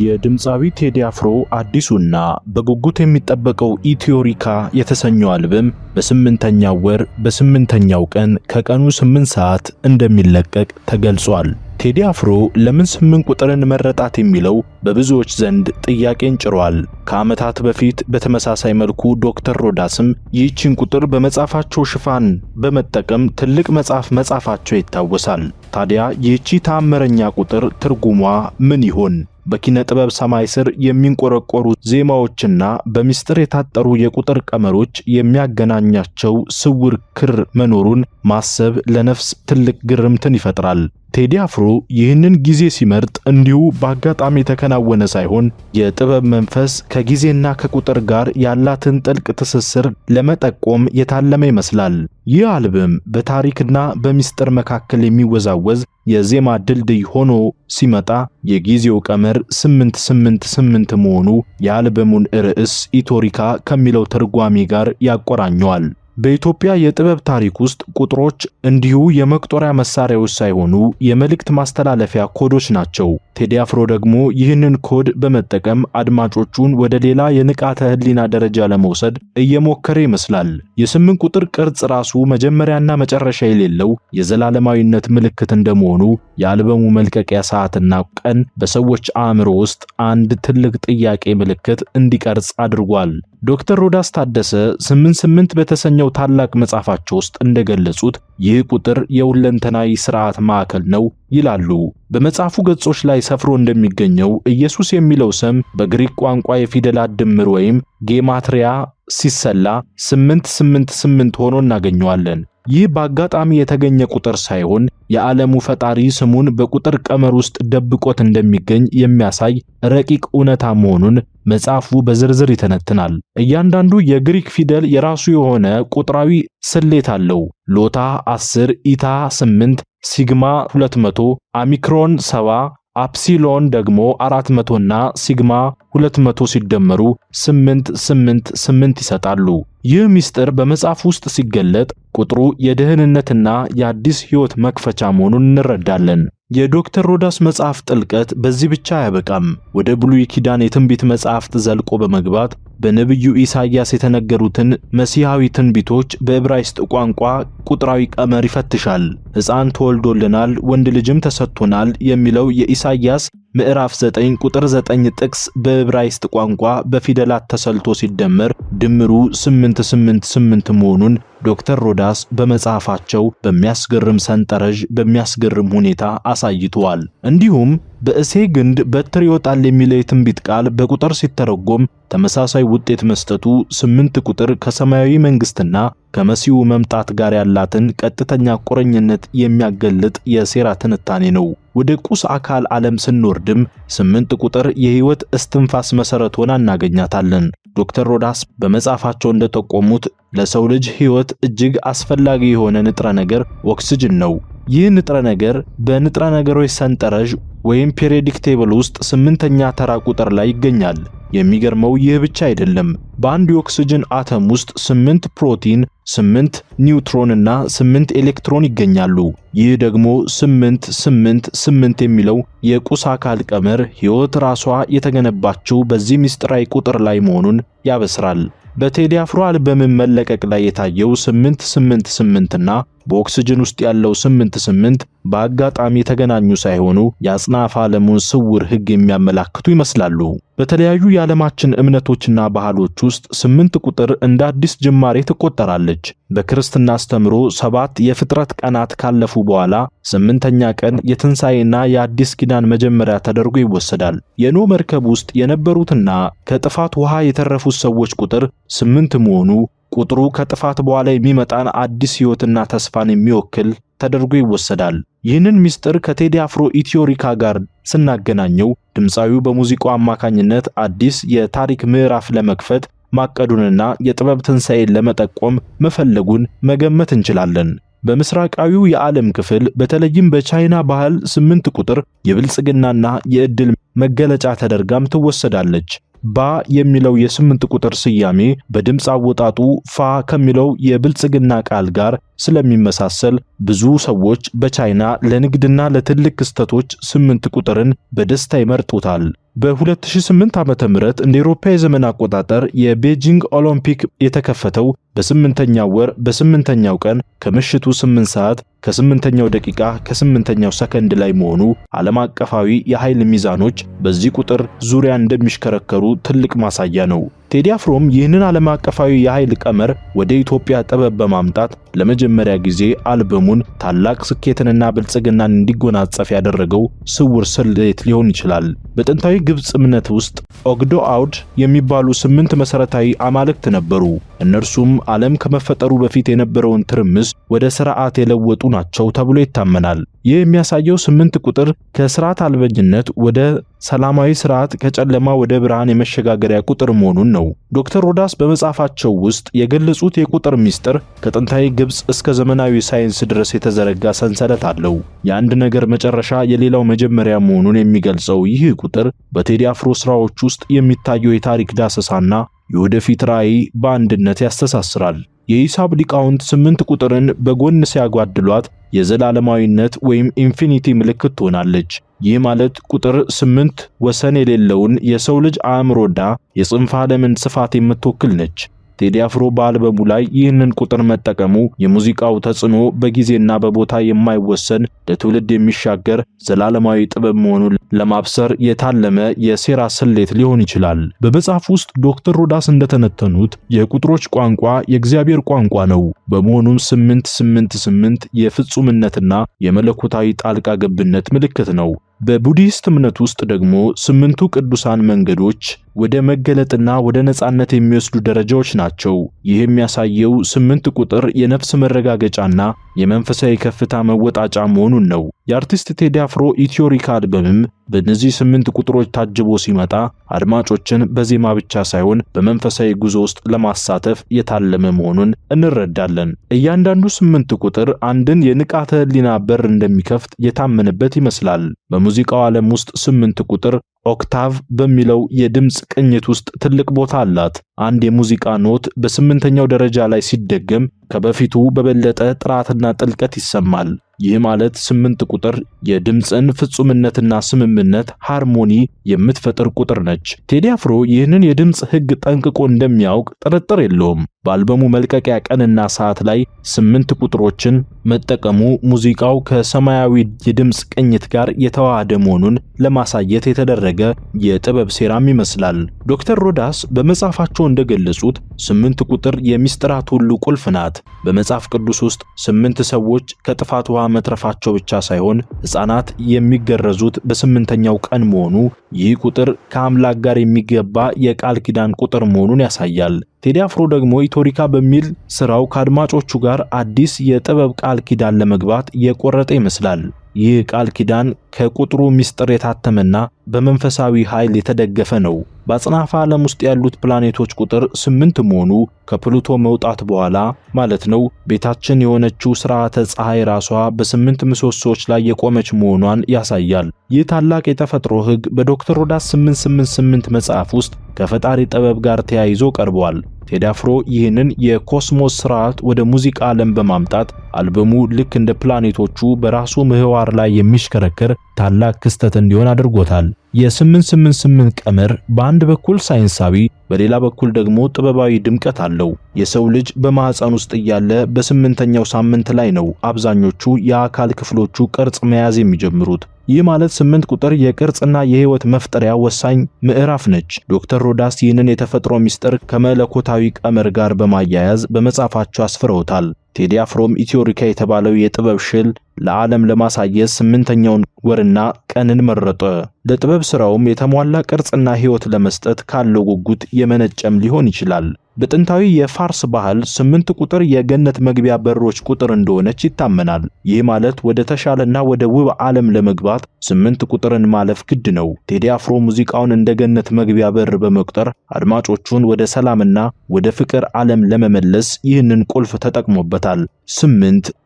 የድምፃዊ ቴዲ አፍሮ አዲሱና በጉጉት የሚጠበቀው ኢትዮሪካ የተሰኘው አልበም በ8ኛው ወር በ8ኛው ቀን ከቀኑ 8 ሰዓት እንደሚለቀቅ ተገልጿል። ቴዲ አፍሮ ለምን 8 ቁጥርን መረጣት የሚለው በብዙዎች ዘንድ ጥያቄን ጭሯል። ከዓመታት በፊት በተመሳሳይ መልኩ ዶክተር ሮዳስም ይህችን ቁጥር በመጻፋቸው ሽፋን በመጠቀም ትልቅ መጽሐፍ መጻፋቸው ይታወሳል። ታዲያ ይህቺ ተአምረኛ ቁጥር ትርጉሟ ምን ይሆን? በኪነ ጥበብ ሰማይ ስር የሚንቆረቆሩ ዜማዎችና በሚስጥር የታጠሩ የቁጥር ቀመሮች የሚያገናኛቸው ስውር ክር መኖሩን ማሰብ ለነፍስ ትልቅ ግርምትን ይፈጥራል። ቴዲ አፍሮ ይህንን ጊዜ ሲመርጥ እንዲሁ በአጋጣሚ የተከናወነ ሳይሆን የጥበብ መንፈስ ከጊዜና ከቁጥር ጋር ያላትን ጥልቅ ትስስር ለመጠቆም የታለመ ይመስላል። ይህ አልበም በታሪክና በሚስጥር መካከል የሚወዛወዝ የዜማ ድልድይ ሆኖ ሲመጣ የጊዜው ቀመር 888 መሆኑ የአልበሙን ርዕስ ኢትዮሪካ ከሚለው ትርጓሜ ጋር ያቆራኘዋል። በኢትዮጵያ የጥበብ ታሪክ ውስጥ ቁጥሮች እንዲሁ የመቁጠሪያ መሳሪያዎች ሳይሆኑ የመልእክት ማስተላለፊያ ኮዶች ናቸው። ቴዲ አፍሮ ደግሞ ይህንን ኮድ በመጠቀም አድማጮቹን ወደ ሌላ የንቃተ ህሊና ደረጃ ለመውሰድ እየሞከረ ይመስላል። የ8 ቁጥር ቅርጽ ራሱ መጀመሪያና መጨረሻ የሌለው የዘላለማዊነት ምልክት እንደመሆኑ የአልበሙ መልቀቂያ ሰዓትና ቀን በሰዎች አእምሮ ውስጥ አንድ ትልቅ ጥያቄ ምልክት እንዲቀርጽ አድርጓል። ዶክተር ሮዳስ ታደሰ 88 በተሰኘው ታላቅ መጽሐፋቸው ውስጥ እንደገለጹት ይህ ቁጥር የሁለንተናዊ ሥርዓት ማዕከል ነው ይላሉ። በመጽሐፉ ገጾች ላይ ሰፍሮ እንደሚገኘው ኢየሱስ የሚለው ስም በግሪክ ቋንቋ የፊደላት ድምር ወይም ጌማትሪያ ሲሰላ 888 ሆኖ እናገኘዋለን። ይህ በአጋጣሚ የተገኘ ቁጥር ሳይሆን የዓለሙ ፈጣሪ ስሙን በቁጥር ቀመር ውስጥ ደብቆት እንደሚገኝ የሚያሳይ ረቂቅ እውነታ መሆኑን መጽሐፉ በዝርዝር ይተነትናል። እያንዳንዱ የግሪክ ፊደል የራሱ የሆነ ቁጥራዊ ስሌት አለው። ሎታ 10፣ ኢታ 8፣ ሲግማ 200፣ ኦሚክሮን 70፣ አፕሲሎን ደግሞ 400 እና ሲግማ 200 ሲደመሩ 888 ይሰጣሉ። ይህ ምስጢር በመጽሐፍ ውስጥ ሲገለጥ ቁጥሩ የደህንነትና የአዲስ ሕይወት መክፈቻ መሆኑን እንረዳለን። የዶክተር ሮዳስ መጽሐፍ ጥልቀት በዚህ ብቻ አያበቃም። ወደ ብሉይ ኪዳን የትንቢት መጽሐፍት ዘልቆ በመግባት በነቢዩ ኢሳይያስ የተነገሩትን መሲሐዊ ትንቢቶች በዕብራይስጥ ቋንቋ ቁጥራዊ ቀመር ይፈትሻል። ሕፃን ተወልዶልናል፣ ወንድ ልጅም ተሰጥቶናል የሚለው የኢሳይያስ ምዕራፍ 9 ቁጥር 9 ጥቅስ በዕብራይስጥ ቋንቋ በፊደላት ተሰልቶ ሲደመር ድምሩ 888 መሆኑን ዶክተር ሮዳስ በመጽሐፋቸው በሚያስገርም ሰንጠረዥ በሚያስገርም ሁኔታ አሳይተዋል። እንዲሁም በእሴይ ግንድ በትር ይወጣል የሚለው የትንቢት ቃል በቁጥር ሲተረጎም ተመሳሳይ ውጤት መስጠቱ 8 ቁጥር ከሰማያዊ መንግስትና ከመሲሁ መምጣት ጋር ያላትን ቀጥተኛ ቁርኝነት የሚያገልጥ የሴራ ትንታኔ ነው። ወደ ቁስ አካል ዓለም ስንወርድም 8 ቁጥር የህይወት እስትንፋስ መሰረት ሆና እናገኛታለን። ዶክተር ሮዳስ በመጽሐፋቸው እንደጠቆሙት ለሰው ልጅ ህይወት እጅግ አስፈላጊ የሆነ ንጥረ ነገር ኦክሲጅን ነው። ይህ ንጥረ ነገር በንጥረ ነገሮች ሰንጠረዥ ወይም ፔሪዮዲክ ቴብል ውስጥ 8ኛ ተራ ቁጥር ላይ ይገኛል። የሚገርመው ይህ ብቻ አይደለም። በአንድ የኦክሲጅን አተም ውስጥ 8 ፕሮቲን፣ 8 ኒውትሮን እና 8 ኤሌክትሮን ይገኛሉ። ይህ ደግሞ 888 የሚለው የቁስ አካል ቀመር ሕይወት ራሷ የተገነባቸው በዚህ ምስጢራዊ ቁጥር ላይ መሆኑን ያበስራል። በቴዲ አፍሮ አልበም መለቀቅ ላይ የታየው 888 እና በኦክሲጅን ውስጥ ያለው 88 በአጋጣሚ የተገናኙ ሳይሆኑ የአጽናፈ ዓለሙን ስውር ሕግ የሚያመላክቱ ይመስላሉ። በተለያዩ የዓለማችን እምነቶችና ባህሎች ውስጥ 8 ቁጥር እንደ አዲስ ጅማሬ ትቆጠራለች። በክርስትና አስተምሮ 7 የፍጥረት ቀናት ካለፉ በኋላ 8ኛ ቀን የትንሣኤና የአዲስ ኪዳን መጀመሪያ ተደርጎ ይወሰዳል። የኖህ መርከብ ውስጥ የነበሩትና ከጥፋት ውሃ የተረፉት ሰዎች ቁጥር 8 መሆኑ ቁጥሩ ከጥፋት በኋላ የሚመጣን አዲስ ሕይወትና ተስፋን የሚወክል ተደርጎ ይወሰዳል። ይህንን ምስጢር ከቴዲ አፍሮ ኢትዮሪካ ጋር ስናገናኘው ድምፃዊው በሙዚቃው አማካኝነት አዲስ የታሪክ ምዕራፍ ለመክፈት ማቀዱንና የጥበብ ትንሣኤን ለመጠቆም መፈለጉን መገመት እንችላለን። በምስራቃዊው የዓለም ክፍል በተለይም በቻይና ባህል 8 ቁጥር የብልጽግናና የዕድል መገለጫ ተደርጋም ትወሰዳለች። ባ የሚለው የ8 ቁጥር ስያሜ በድምጽ አወጣጡ ፋ ከሚለው የብልጽግና ቃል ጋር ስለሚመሳሰል ብዙ ሰዎች በቻይና ለንግድና ለትልቅ ክስተቶች 8 ቁጥርን በደስታ ይመርጡታል። በ2008 ዓመተ ምህረት እንደ አውሮፓ የዘመን አቆጣጠር የቤጂንግ ኦሎምፒክ የተከፈተው በ8ኛው ወር በ8ኛው ቀን ከምሽቱ 8 ሰዓት ከ8ኛው ደቂቃ ከ8ኛው ሰከንድ ላይ መሆኑ ዓለም አቀፋዊ የኃይል ሚዛኖች በዚህ ቁጥር ዙሪያ እንደሚሽከረከሩ ትልቅ ማሳያ ነው። ቴዲ አፍሮም ይህንን ዓለም አቀፋዊ የኃይል ቀመር ወደ ኢትዮጵያ ጥበብ በማምጣት ለመጀመሪያ ጊዜ አልበሙን ታላቅ ስኬትንና ብልጽግናን እንዲጎናጸፍ ያደረገው ስውር ስሌት ሊሆን ይችላል። በጥንታዊ ግብጽ እምነት ውስጥ ኦግዶ አውድ የሚባሉ 8 መሰረታዊ አማልክት ነበሩ። እነርሱም ዓለም ከመፈጠሩ በፊት የነበረውን ትርምስ ወደ ሥርዓት የለወጡ ናቸው ተብሎ ይታመናል። ይህ የሚያሳየው 8 ቁጥር ከሥርዓት አልበኝነት ወደ ሰላማዊ ሥርዓት ከጨለማ ወደ ብርሃን የመሸጋገሪያ ቁጥር መሆኑን ነው። ዶክተር ሮዳስ በመጽሐፋቸው ውስጥ የገለጹት የቁጥር ምስጢር ከጥንታዊ ግብጽ እስከ ዘመናዊ ሳይንስ ድረስ የተዘረጋ ሰንሰለት አለው። የአንድ ነገር መጨረሻ የሌላው መጀመሪያ መሆኑን የሚገልጸው ይህ ቁጥር በቴዲ አፍሮ ሥራዎች ውስጥ የሚታየው የታሪክ ዳሰሳና የወደፊት ራዕይ በአንድነት ያስተሳስራል። የሂሳብ ሊቃውንት 8 ቁጥርን በጎን ሲያጓድሏት የዘላለማዊነት ወይም ኢንፊኒቲ ምልክት ትሆናለች። ይህ ማለት ቁጥር 8 ወሰን የሌለውን የሰው ልጅ አእምሮና የጽንፈ ዓለምን ስፋት የምትወክል ነች። ቴዲ አፍሮ በአልበሙ ላይ ይህንን ቁጥር መጠቀሙ የሙዚቃው ተጽዕኖ በጊዜና በቦታ የማይወሰን ለትውልድ የሚሻገር ዘላለማዊ ጥበብ መሆኑን ለማብሰር የታለመ የሴራ ስሌት ሊሆን ይችላል። በመጽሐፍ ውስጥ ዶክተር ሮዳስ እንደተነተኑት የቁጥሮች ቋንቋ የእግዚአብሔር ቋንቋ ነው። በመሆኑም 888 የፍጹምነትና የመለኮታዊ ጣልቃ ገብነት ምልክት ነው። በቡዲስት እምነት ውስጥ ደግሞ 8ቱ ቅዱሳን መንገዶች ወደ መገለጥና ወደ ነጻነት የሚወስዱ ደረጃዎች ናቸው። ይህ የሚያሳየው 8 ቁጥር የነፍስ መረጋገጫና የመንፈሳዊ ከፍታ መወጣጫ መሆኑን ነው። የአርቲስት ቴዲ አፍሮ ኢትዮሪካ አልበምም በእነዚህ 8 ቁጥሮች ታጅቦ ሲመጣ አድማጮችን በዜማ ብቻ ሳይሆን በመንፈሳዊ ጉዞ ውስጥ ለማሳተፍ የታለመ መሆኑን እንረዳለን። እያንዳንዱ 8 ቁጥር አንድን የንቃተ ህሊና በር እንደሚከፍት የታመነበት ይመስላል። በሙዚቃው ዓለም ውስጥ 8 ቁጥር ኦክታቭ በሚለው የድምጽ ቅኝት ውስጥ ትልቅ ቦታ አላት። አንድ የሙዚቃ ኖት በ8ኛው ደረጃ ላይ ሲደገም ከበፊቱ በበለጠ ጥራትና ጥልቀት ይሰማል። ይህ ማለት 8 ቁጥር የድምጽን ፍጹምነትና ስምምነት ሃርሞኒ የምትፈጥር ቁጥር ነች። ቴዲ አፍሮ ይህንን የድምጽ ህግ ጠንቅቆ እንደሚያውቅ ጥርጥር የለውም። በአልበሙ መልቀቂያ ቀንና ሰዓት ላይ 8 ቁጥሮችን መጠቀሙ ሙዚቃው ከሰማያዊ የድምጽ ቅኝት ጋር የተዋሃደ መሆኑን ለማሳየት የተደረገ የጥበብ ሴራም ይመስላል። ዶክተር ሮዳስ በመጽሐፋቸው እንደገለጹት 8 ቁጥር የሚስጥራት ሁሉ ቁልፍ ናት። በመጽሐፍ ቅዱስ ውስጥ 8 ሰዎች ከጥፋት ውሃ መትረፋቸው ብቻ ሳይሆን ሕፃናት የሚገረዙት በ8ኛው ቀን መሆኑ ይህ ቁጥር ከአምላክ ጋር የሚገባ የቃል ኪዳን ቁጥር መሆኑን ያሳያል። ቴዲ አፍሮ ደግሞ ኢትዮሪካ በሚል ስራው ከአድማጮቹ ጋር አዲስ የጥበብ ቃል ኪዳን ለመግባት የቆረጠ ይመስላል። ይህ ቃል ኪዳን ከቁጥሩ ምስጢር የታተመና በመንፈሳዊ ኃይል የተደገፈ ነው። በአጽናፈ ዓለም ውስጥ ያሉት ፕላኔቶች ቁጥር 8 መሆኑ ከፕሉቶ መውጣት በኋላ ማለት ነው። ቤታችን የሆነችው ስርዓተ ፀሐይ ራሷ በ8 ምሰሶዎች ላይ የቆመች መሆኗን ያሳያል። ይህ ታላቅ የተፈጥሮ ሕግ በዶክተር ሮዳስ 888 መጽሐፍ ውስጥ ከፈጣሪ ጥበብ ጋር ተያይዞ ቀርቧል። ቴዲ አፍሮ ይህንን የኮስሞስ ስርዓት ወደ ሙዚቃ ዓለም በማምጣት አልበሙ ልክ እንደ ፕላኔቶቹ በራሱ ምህዋር ላይ የሚሽከረከር ታላቅ ክስተት እንዲሆን አድርጎታል። የ888 ቀመር በአንድ በኩል ሳይንሳዊ በሌላ በኩል ደግሞ ጥበባዊ ድምቀት አለው። የሰው ልጅ በማህፀን ውስጥ እያለ በ8ኛው ሳምንት ላይ ነው አብዛኞቹ የአካል ክፍሎቹ ቅርጽ መያዝ የሚጀምሩት። ይህ ማለት 8 ቁጥር የቅርጽና የህይወት መፍጠሪያ ወሳኝ ምዕራፍ ነች። ዶክተር ሮዳስ ይህንን የተፈጥሮ ምስጢር ከመለኮታዊ ቀመር ጋር በማያያዝ በመጽሐፋቸው አስፍረውታል። ቴዲ አፍሮም ኢትዮሪካ የተባለው የጥበብ ሽል ለዓለም ለማሳየት 8ኛውን ወርና ቀንን መረጠ። ለጥበብ ስራውም የተሟላ ቅርጽና ህይወት ለመስጠት ካለው ጉጉት የመነጨም ሊሆን ይችላል። በጥንታዊ የፋርስ ባህል 8 ቁጥር የገነት መግቢያ በሮች ቁጥር እንደሆነች ይታመናል። ይህ ማለት ወደ ተሻለና ወደ ውብ ዓለም ለመግባት 8 ቁጥርን ማለፍ ግድ ነው። ቴዲ አፍሮ ሙዚቃውን እንደ ገነት መግቢያ በር በመቁጠር አድማጮቹን ወደ ሰላምና ወደ ፍቅር ዓለም ለመመለስ ይህንን ቁልፍ ተጠቅሞበታል።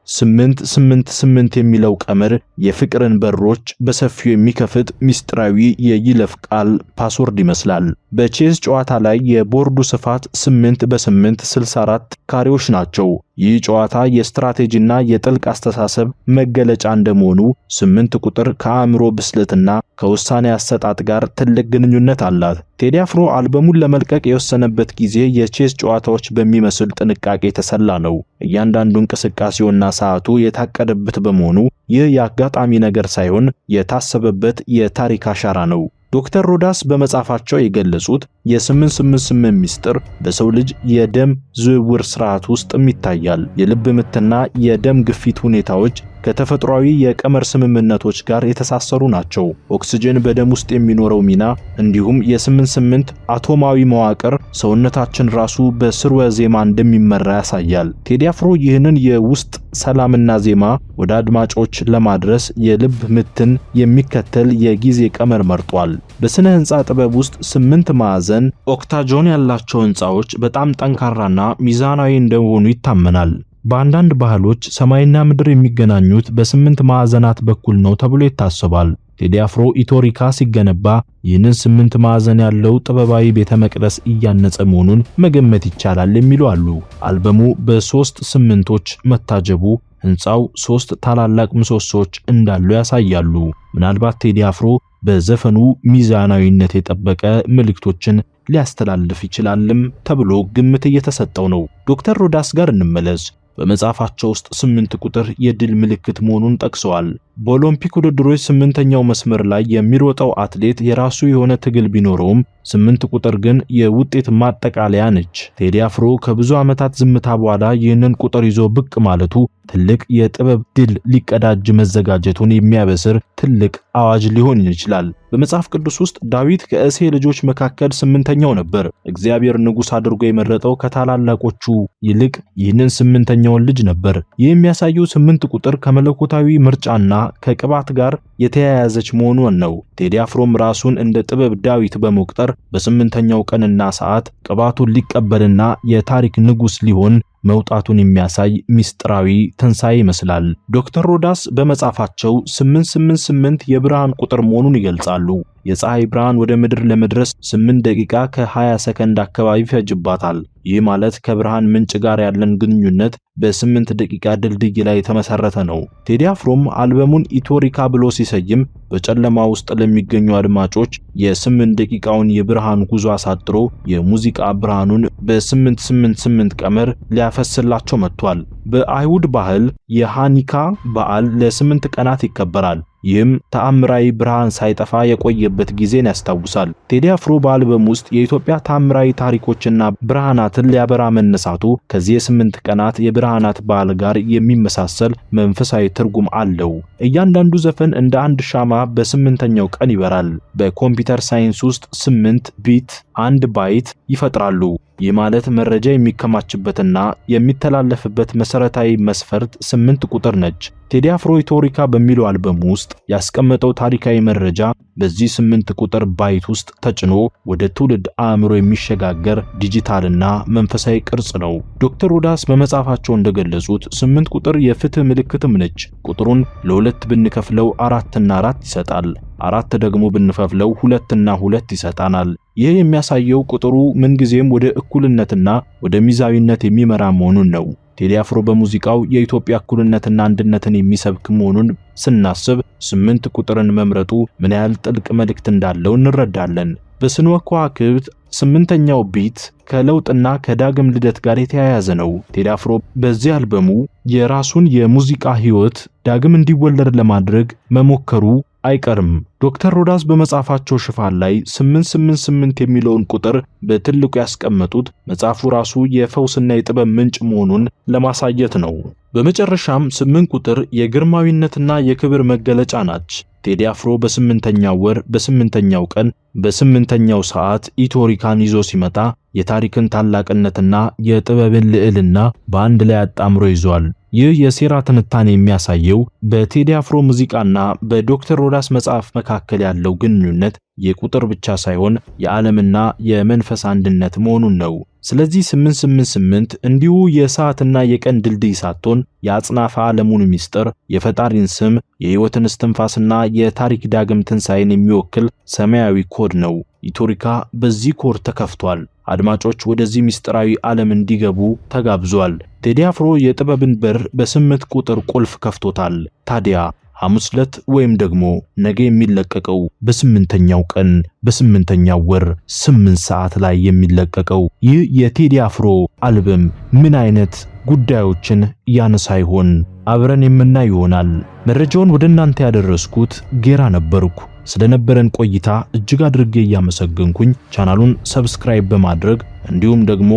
8 የሚለው ቀመር የፍቅርን በሮች በሰፊው የሚከፍት ሚስጥራዊ የይለፍ ቃል ፓስወርድ ይመስላል። በቼዝ ጨዋታ ላይ የቦርዱ ስፋት 8 በ8 64 ካሬዎች ናቸው። ይህ ጨዋታ የስትራቴጂና የጥልቅ አስተሳሰብ መገለጫ እንደመሆኑ 8 ቁጥር ከአእምሮ ብስለትና ከውሳኔ አሰጣጥ ጋር ትልቅ ግንኙነት አላት። ቴዲ አፍሮ አልበሙን ለመልቀቅ የወሰነበት ጊዜ የቼዝ ጨዋታዎች በሚመስል ጥንቃቄ የተሰላ ነው። እያንዳንዱ እንቅስቃሴውና ሰዓቱ የታቀደበት በመሆኑ ይህ የአጋጣሚ ነገር ሳይሆን የታሰበበት የታሪክ አሻራ ነው። ዶክተር ሮዳስ በመጻፋቸው የገለጹት የ888 ሚስጥር በሰው ልጅ የደም ዝውውር ስርዓት ውስጥም ይታያል። የልብ ምትና የደም ግፊት ሁኔታዎች ከተፈጥሯዊ የቀመር ስምምነቶች ጋር የተሳሰሩ ናቸው። ኦክሲጅን በደም ውስጥ የሚኖረው ሚና እንዲሁም የ88 አቶማዊ መዋቅር ሰውነታችን ራሱ በስርወ ዜማ እንደሚመራ ያሳያል። ቴዲ አፍሮ ይህንን የውስጥ ሰላምና ዜማ ወደ አድማጮች ለማድረስ የልብ ምትን የሚከተል የጊዜ ቀመር መርጧል። በስነ ህንጻ ጥበብ ውስጥ 8 ማዕዘን ኦክታጆን ያላቸው ህንጻዎች በጣም ጠንካራና ሚዛናዊ እንደሆኑ ይታመናል። በአንዳንድ ባህሎች ሰማይና ምድር የሚገናኙት በ8 ማዕዘናት በኩል ነው ተብሎ ይታሰባል። ቴዲ አፍሮ ኢትዮሪካ ሲገነባ ይህንን 8 ማዕዘን ያለው ጥበባዊ ቤተ መቅደስ እያነጸ መሆኑን መገመት ይቻላል የሚሉ አሉ። አልበሙ በ3 8ቶች መታጀቡ ህንጻው 3 ታላላቅ ምሰሶች እንዳሉ ያሳያሉ። ምናልባት ቴዲ አፍሮ በዘፈኑ ሚዛናዊነት የጠበቀ መልእክቶችን ሊያስተላልፍ ይችላልም ተብሎ ግምት እየተሰጠው ነው። ዶክተር ሮዳስ ጋር እንመለስ። በመጽሐፋቸው ውስጥ 8 ቁጥር የድል ምልክት መሆኑን ጠቅሰዋል። በኦሎምፒክ ውድድሮች 8ኛው መስመር ላይ የሚሮጠው አትሌት የራሱ የሆነ ትግል ቢኖረውም 8 ቁጥር ግን የውጤት ማጠቃለያ ነች። ቴዲ አፍሮ ከብዙ ዓመታት ዝምታ በኋላ ይህንን ቁጥር ይዞ ብቅ ማለቱ ትልቅ የጥበብ ድል ሊቀዳጅ መዘጋጀቱን የሚያበስር ትልቅ አዋጅ ሊሆን ይችላል። በመጽሐፍ ቅዱስ ውስጥ ዳዊት ከእሴይ ልጆች መካከል 8ኛው ነበር። እግዚአብሔር ንጉሥ አድርጎ የመረጠው ከታላላቆቹ ይልቅ ይህንን 8ኛውን ልጅ ነበር። ይህ የሚያሳየው 8 ቁጥር ከመለኮታዊ ምርጫና ከቅባት ጋር የተያያዘች መሆኑን ነው። ቴዲ አፍሮም ራሱን እንደ ጥበብ ዳዊት በመቁጠር በ8ኛው ቀንና ሰዓት ቅባቱን ሊቀበልና የታሪክ ንጉሥ ሊሆን መውጣቱን የሚያሳይ ሚስጥራዊ ትንሣኤ ይመስላል። ዶክተር ሮዳስ በመጻፋቸው 888 የብርሃን ቁጥር መሆኑን ይገልጻሉ። የፀሐይ ብርሃን ወደ ምድር ለመድረስ 8 ደቂቃ ከ20 ሰከንድ አካባቢ ይፈጅባታል። ይህ ማለት ከብርሃን ምንጭ ጋር ያለን ግንኙነት በ8 ደቂቃ ድልድይ ላይ የተመሰረተ ነው። ቴዲ አፍሮም አልበሙን ኢትዮሪካ ብሎ ሲሰይም በጨለማ ውስጥ ለሚገኙ አድማጮች የ8 ደቂቃውን የብርሃን ጉዞ አሳጥሮ የሙዚቃ ብርሃኑን በ888 ቀመር ሊያፈስላቸው መጥቷል። በአይሁድ ባህል የሃኒካ በዓል ለ8 ቀናት ይከበራል። ይህም ተአምራዊ ብርሃን ሳይጠፋ የቆየበት ጊዜን ያስታውሳል። ቴዲ አፍሮ በአልበም ውስጥ የኢትዮጵያ ተአምራዊ ታሪኮችና ብርሃናትን ሊያበራ መነሳቱ ከዚህ የ8 ቀናት የብርሃናት በዓል ጋር የሚመሳሰል መንፈሳዊ ትርጉም አለው። እያንዳንዱ ዘፈን እንደ አንድ ሻማ በ8ኛው ቀን ይበራል። በኮምፒውተር ሳይንስ ውስጥ 8 ቢት 1 ባይት ይፈጥራሉ። ይህ ማለት መረጃ የሚከማችበትና የሚተላለፍበት መሰረታዊ መስፈርት 8 ቁጥር ነች። ቴዲ አፍሮ ኢትዮሪካ በሚለው አልበም ውስጥ ያስቀመጠው ታሪካዊ መረጃ በዚህ 8 ቁጥር ባይት ውስጥ ተጭኖ ወደ ትውልድ አእምሮ የሚሸጋገር ዲጂታልና መንፈሳዊ ቅርጽ ነው። ዶክተር ሮዳስ በመጽሐፋቸው እንደገለጹት 8 ቁጥር የፍትህ ምልክትም ነች። ቁጥሩን ለ2 ብንከፍለው 4 እና 4 ይሰጣል። 4 ደግሞ ብንከፍለው 2 እና 2 ይሰጣናል። ይህ የሚያሳየው ቁጥሩ ምንጊዜም ወደ እኩልነትና ወደ ሚዛዊነት የሚመራ መሆኑን ነው። ቴዲ አፍሮ በሙዚቃው የኢትዮጵያ እኩልነትና አንድነትን የሚሰብክ መሆኑን ስናስብ 8 ቁጥርን መምረጡ ምን ያህል ጥልቅ መልእክት እንዳለው እንረዳለን። በስነ ከዋክብት 8ኛው ቢት ከለውጥና ከዳግም ልደት ጋር የተያያዘ ነው። ቴዲ አፍሮ በዚህ አልበሙ የራሱን የሙዚቃ ሕይወት ዳግም እንዲወለድ ለማድረግ መሞከሩ አይቀርም። ዶክተር ሮዳስ በመጽሐፋቸው ሽፋን ላይ 888 የሚለውን ቁጥር በትልቁ ያስቀመጡት መጽሐፉ ራሱ የፈውስና የጥበብ ምንጭ መሆኑን ለማሳየት ነው። በመጨረሻም 8 ቁጥር የግርማዊነትና የክብር መገለጫ ናች። ቴዲ አፍሮ በ8ኛው ወር በ8ኛው ቀን በ8ኛው ሰዓት ኢትዮሪካን ይዞ ሲመጣ የታሪክን ታላቅነትና የጥበብን ልዕልና በአንድ ላይ አጣምሮ ይዟል። ይህ የሴራ ትንታኔ የሚያሳየው በቴዲ አፍሮ ሙዚቃና በዶክተር ሮዳስ መጽሐፍ መካከል ያለው ግንኙነት የቁጥር ብቻ ሳይሆን የዓለምና የመንፈስ አንድነት መሆኑን ነው። ስለዚህ 888 እንዲሁ የሰዓትና የቀን ድልድይ ሳትሆን የአጽናፈ ዓለሙን ሚስጥር፣ የፈጣሪን ስም፣ የሕይወትን እስትንፋስና የታሪክ ዳግም ትንሣኤን የሚወክል ሰማያዊ ኮድ ነው። ኢትዮሪካ በዚህ ኮር ተከፍቷል። አድማጮች ወደዚህ ምስጢራዊ ዓለም እንዲገቡ ተጋብዟል። ቴዲ አፍሮ የጥበብን በር በ8 ቁጥር ቁልፍ ከፍቶታል። ታዲያ ሐሙስ ዕለት ወይም ደግሞ ነገ የሚለቀቀው በ8ኛው ቀን በ8ኛው ወር 8 ሰዓት ላይ የሚለቀቀው ይህ የቴዲ አፍሮ አልበም ምን አይነት ጉዳዮችን ያነሳ ይሆን? አብረን የምናይ ይሆናል። መረጃውን ወደ እናንተ ያደረስኩት ጌራ ነበርኩ። ስለነበረን ቆይታ እጅግ አድርጌ እያመሰገንኩኝ ቻናሉን ሰብስክራይብ በማድረግ እንዲሁም ደግሞ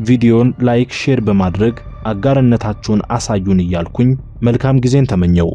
ቪዲዮን ላይክ፣ ሼር በማድረግ አጋርነታችሁን አሳዩን እያልኩኝ መልካም ጊዜን ተመኘው።